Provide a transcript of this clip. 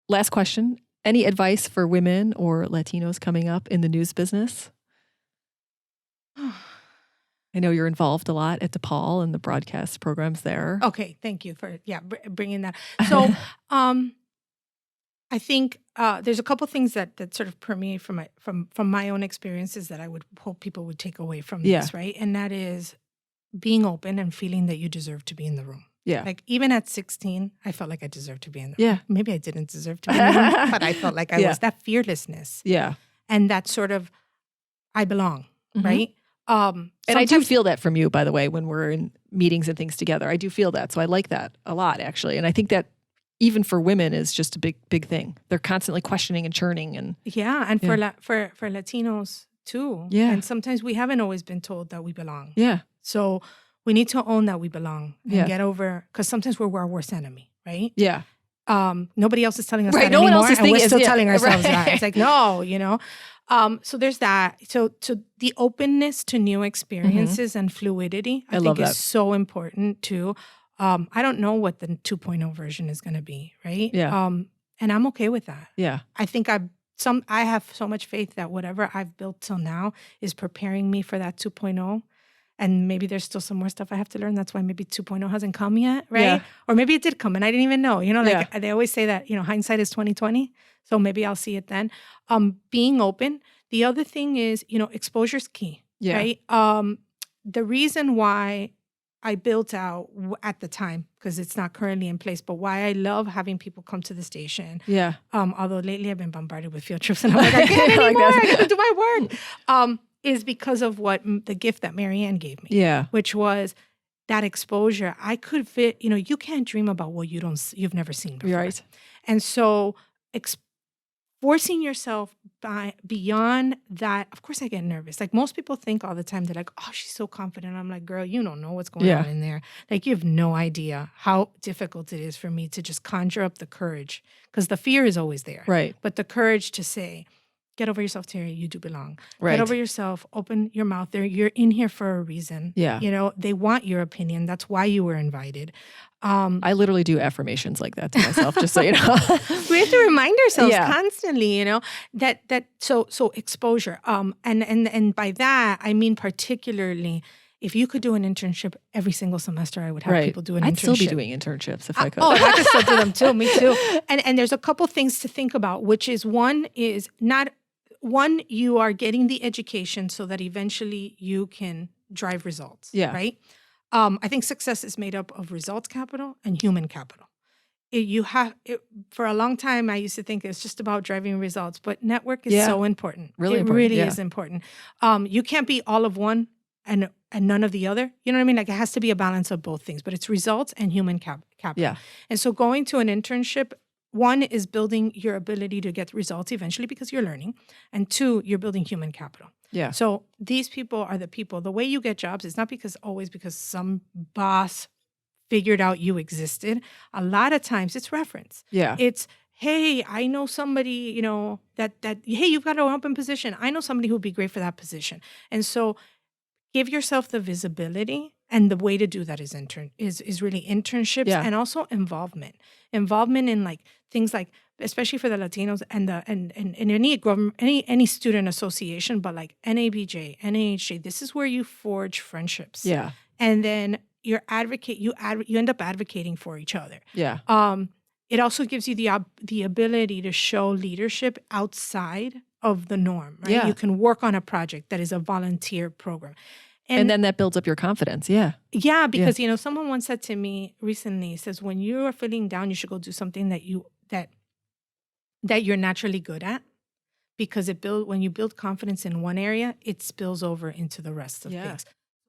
last question. Any advice for women or Latinos coming up in the news business? I know you're involved a lot at DePaul and the broadcast programs there. Okay, thank you for bringing that. So I think there's a couple things that sort of permeate from my own experiences that I would hope people would take away from this, right? And that is being open and feeling that you deserve to be in the room. Yeah. Like even at 16, I felt like I deserved to be in the Yeah. room. Maybe I didn't deserve to be in the room, but I felt like I was. That fearlessness. Yeah. And that sort of, I belong, right? And I do feel that from you, by the way, when we're in meetings and things together. I do feel that. So I like that a lot, actually. And I think that even for women is just a big thing. They're constantly questioning and churning. And for Latinos too. Yeah. And sometimes we haven't always been told that we belong. Yeah. So we need to own that we belong and get over, because sometimes we're our worst enemy, right? Yeah. Nobody else is telling us right. that no anymore, one else is and we're thinking, still telling ourselves that. Right. It's like, no, so there's that. So the openness to new experiences and fluidity, I think is so important too. I don't know what the 2.0 version is going to be, right? Yeah. And I'm okay with that. Yeah. I think I have so much faith that whatever I've built till now is preparing me for that 2.0. And maybe there's still some more stuff I have to learn. That's why maybe 2.0 hasn't come yet, right? Yeah. Or maybe it did come and I didn't even know. They always say that, hindsight is 20/20. So maybe I'll see it then. Being open. The other thing is, exposure is key, right? The reason why I built out at the time, because it's not currently in place, but why I love having people come to the station. Yeah. Although lately I've been bombarded with field trips and I'm like, I can't anymore. I got to do my work. Is because of the gift that Marianne gave me. Yeah. Which was that exposure. I could fit, you can't dream about what you've never seen before. Right. And so forcing yourself beyond that. Of course I get nervous. Like most people think all the time, they're like, oh, she's so confident. I'm like, girl, you don't know what's going on in there. Like you have no idea how difficult it is for me to just conjure up the courage, because the fear is always there. Right. But the courage to say, get over yourself, Teri. You do belong. Right. Get over yourself. Open your mouth. You're in here for a reason. Yeah. They want your opinion. That's why you were invited. I literally do affirmations like that to myself, just so you know. We have to remind ourselves constantly, that so exposure. And by that I mean particularly, if you could do an internship every single semester, I would have people do an internship. I'd still be doing internships if I could. I could still do them too. Me too. And there's a couple things to think about, which is one, you are getting the education so that eventually you can drive results. Yeah. Right. I think success is made up of results capital and human capital. For a long time, I used to think it's just about driving results, but network is so important. Really it important. Really is important. You can't be all of one and none of the other. You know what I mean? Like it has to be a balance of both things, but it's results and human capital. Yeah. And so going to an internship, one is building your ability to get results eventually because you're learning. And two, you're building human capital. Yeah. So these people are the people. The way you get jobs is not always because some boss figured out you existed. A lot of times it's reference. Yeah. It's, hey, I know somebody, that hey, you've got an open position. I know somebody who'd be great for that position. And so give yourself the visibility. And the way to do that is really internships and also involvement. Involvement in like things like, especially for the Latinos and any government, any student association, but like NABJ, NAHJ, this is where you forge friendships. Yeah. And then you end up advocating for each other. Yeah. It also gives you the ability to show leadership outside of the norm, right? Yeah. You can work on a project that is a volunteer program. And then that builds up your confidence. Yeah. Yeah, because someone once said to me recently, says when you are feeling down, you should go do something that you're naturally good at, because when you build confidence in one area, it spills over into the rest of things.